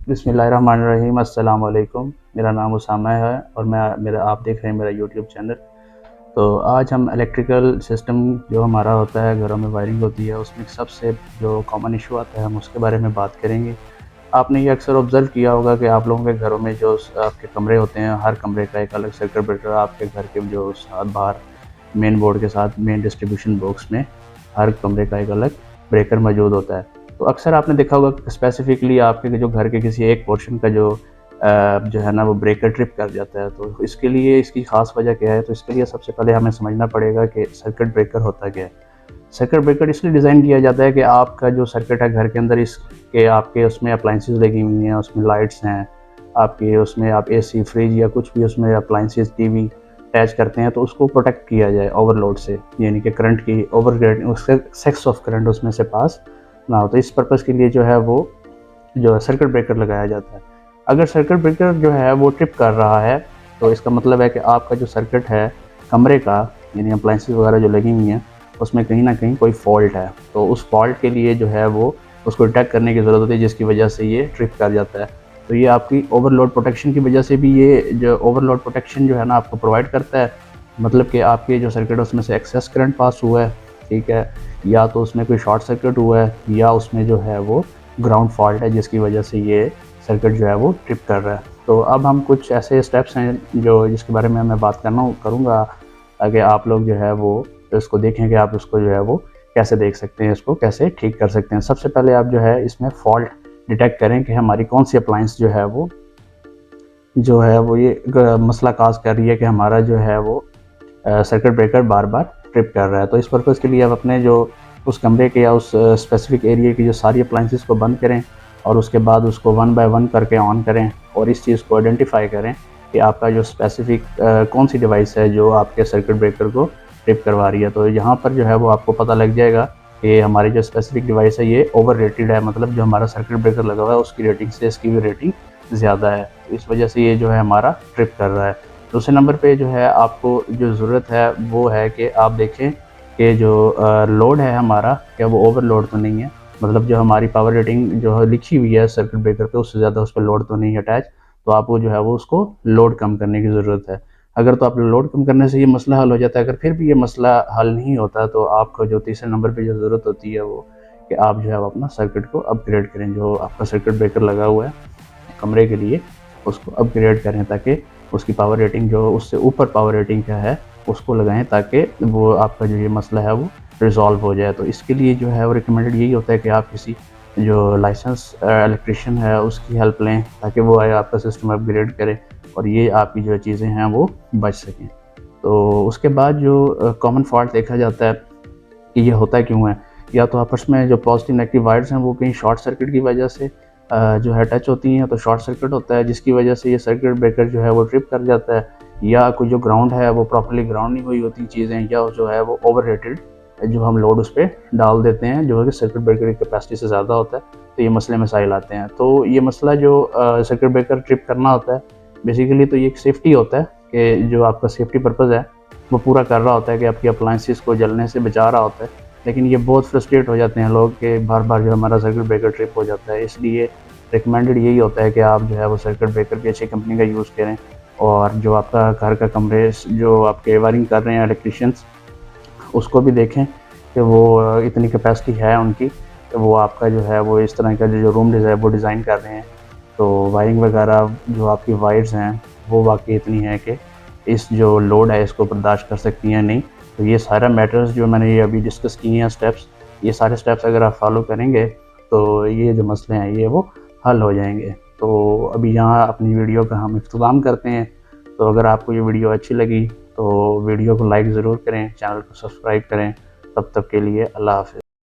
बिस्मिल्लाहिर्रहमानिर्रहीम। अस्सलाम वालेकुम। मेरा नाम उसामा है और आप देख रहे हैं मेरा यूट्यूब चैनल। तो आज हम इलेक्ट्रिकल सिस्टम जो हमारा होता है, घरों में वायरिंग होती है, उसमें सबसे जो कॉमन इशू आता है हम उसके बारे में बात करेंगे। आपने ये अक्सर ऑब्ज़र्व किया होगा कि आप लोगों के घरों में जो आपके कमरे होते हैं, हर कमरे का एक अलग सर्किट ब्रेकर आपके घर के जो साथ बाहर मेन बोर्ड के साथ मेन डिस्ट्रीब्यूशन बॉक्स में हर कमरे का एक अलग ब्रेकर मौजूद होता है। तो अक्सर आपने देखा होगा कि स्पेसिफिकली आपके जो घर के किसी एक पोर्शन का जो है ना वो ब्रेकर ट्रिप कर जाता है। तो इसके लिए इसकी ख़ास वजह क्या है? तो इसके लिए सबसे पहले हमें समझना पड़ेगा कि सर्किट ब्रेकर होता क्या है। सर्किट ब्रेकर इसलिए डिज़ाइन किया जाता है कि आपका जो सर्किट है घर के अंदर, इसके आपके उसमें अप्लाइंसेस लगी हुई हैं, उसमें लाइट्स हैं, आपके उसमें आप एसी, फ्रिज या कुछ भी उसमें अप्लाइंसेस, टीवी अटैच करते हैं, तो उसको प्रोटेक्ट किया जाए ओवरलोड से, यानी कि करंट की ओवर उससे एक्सेस ऑफ करंट उसमें से पास ना हो। तो इस पर्पज़ के लिए जो है वो जो सर्किट ब्रेकर लगाया जाता है। अगर सर्किट ब्रेकर जो है वो ट्रिप कर रहा है तो इसका मतलब है कि आपका जो सर्किट है कमरे का, यानी अप्लाइंसेस वगैरह जो लगी हुई हैं, उसमें कहीं ना कहीं कोई फॉल्ट है। तो उस फॉल्ट के लिए जो है वो उसको डिटेक्ट करने की ज़रूरत होती है, जिसकी वजह से ये ट्रिप कर जाता है। तो ये आपकी ओवरलोड प्रोटेक्शन की वजह से भी, ये जो ओवरलोड प्रोटेक्शन जो है ना आपको प्रोवाइड करता है। मतलब कि आपके जो सर्किट है उसमें से एक्सेस करंट पास हुआ है, ठीक है, या तो उसमें कोई शॉर्ट सर्किट हुआ है, या उसमें जो है वो ग्राउंड फॉल्ट है, जिसकी वजह से ये सर्किट जो है वो ट्रिप कर रहा है। तो अब हम कुछ ऐसे स्टेप्स हैं जिसके बारे में मैं बात करूँगा, ताकि आप लोग जो है वो इसको देखें कि आप उसको जो है वो कैसे देख सकते हैं, इसको कैसे ठीक कर सकते हैं। सबसे पहले आप जो है इसमें फॉल्ट डिटेक्ट करें कि हमारी कौन सी अप्लाइंस जो है वो ये मसला काज कर रही है कि हमारा जो है वो सर्किट ब्रेकर बार बार ट्रिप कर रहा है। तो इस पर्पज़ के लिए आप अपने जो उस कमरे के या उस स्पेसिफिक एरिया की जो सारी अप्लाइंसेस को बंद करें और उसके बाद उसको वन बाय वन करके ऑन करें और इस चीज़ को आइडेंटिफाई करें कि आपका जो स्पेसिफिक कौन सी डिवाइस है जो आपके सर्किट ब्रेकर को ट्रिप करवा रही है। तो यहाँ पर जो है वो आपको पता लग जाएगा कि हमारी जो स्पेसिफिक डिवाइस है ये ओवर रेटेड है, मतलब जो हमारा सर्किट ब्रेकर लगा हुआ है उसकी रेटिंग से इसकी भी रेटिंग ज़्यादा है। तो इस वजह से ये जो है हमारा ट्रिप कर रहा है। दूसरे नंबर पे जो है आपको जो ज़रूरत है वो है कि आप देखें कि जो लोड है हमारा, क्या वो ओवरलोड तो नहीं है। मतलब जो हमारी पावर रेटिंग जो है लिखी हुई है सर्किट ब्रेकर पे, उससे ज़्यादा उस पर लोड तो नहीं है अटैच। तो आपको जो है वो उसको लोड कम करने की ज़रूरत है। अगर तो आप लोड कम करने से ये मसला हल हो जाता है। अगर फिर भी ये मसला हल नहीं होता तो आपको जो तीसरे नंबर पे जो ज़रूरत होती है वो कि आप जो है अपना सर्किट को अपग्रेड करें। जो आपका सर्किट ब्रेकर लगा हुआ है कमरे के लिए उसको अपग्रेड करें, ताकि उसकी पावर रेटिंग जो उससे ऊपर पावर रेटिंग का है उसको लगाएं, ताकि वो आपका जो ये मसला है वो रिज़ॉल्व हो जाए। तो इसके लिए जो है वो रिकमेंडेड यही होता है कि आप किसी जो लाइसेंस इलेक्ट्रिशियन है उसकी हेल्प लें, ताकि वो आए आपका सिस्टम अपग्रेड करे और ये आपकी जो चीज़ें हैं वो बच सकें। तो उसके बाद जो कॉमन फॉल्ट देखा जाता है कि ये होता क्यों है, या तो आपस में जो पॉजिटिव नेगेटिव वायर्स हैं वो कहीं शॉर्ट सर्किट की वजह से जो है टच होती हैं, तो शॉर्ट सर्किट होता है, जिसकी वजह से ये सर्किट ब्रेकर जो है वो ट्रिप कर जाता है। या कोई जो ग्राउंड है वो प्रॉपर्ली ग्राउंड नहीं हुई होती चीज़ें, या जो है वो ओवर रेटेड जो हम लोड उस पर डाल देते हैं, जो है कि सर्किट ब्रेकर की कैपेसिटी से ज़्यादा होता है, तो ये मसले मसाइल आते हैं। तो ये मसला जो सर्किट ब्रेकर ट्रिप करना होता है, बेसिकली तो ये एक सेफ्टी होता है कि जो आपका सेफ्टी पर्पज़ है वो पूरा कर रहा होता है, कि आपकी अप्लाइंसेस को जलने से बचा रहा होता है। लेकिन ये बहुत फ्रस्ट्रेट हो जाते हैं लोग कि बार बार जो हमारा सर्किट ब्रेकर ट्रिप हो जाता है। इसलिए रिकमेंडेड यही होता है कि आप जो है वो सर्किट ब्रेकर की अच्छी कंपनी का यूज़ करें, और जो आपका घर का कमरे जो आपके वायरिंग कर रहे हैं इलेक्ट्रिशियंस, उसको भी देखें कि वो इतनी कैपेसिटी है उनकी, तो वो आपका जो है वो इस तरह का जो रूम वो डिज़ाइन कर रहे हैं, तो वायरिंग वगैरह जो आपकी वायर्स हैं वो वाकई इतनी है कि इस जो लोड है इसको बर्दाश्त कर सकती हैं नहीं। तो ये सारा मैटर्स जो मैंने ये अभी डिस्कस किए हैं स्टेप्स, ये सारे स्टेप्स अगर आप फॉलो करेंगे तो ये जो मसले हैं ये वो हल हो जाएंगे। तो अभी यहाँ अपनी वीडियो का हम इख्तिताम करते हैं। तो अगर आपको ये वीडियो अच्छी लगी तो वीडियो को लाइक ज़रूर करें, चैनल को सब्सक्राइब करें। तब तक के लिए अल्लाह हाफ़िज़।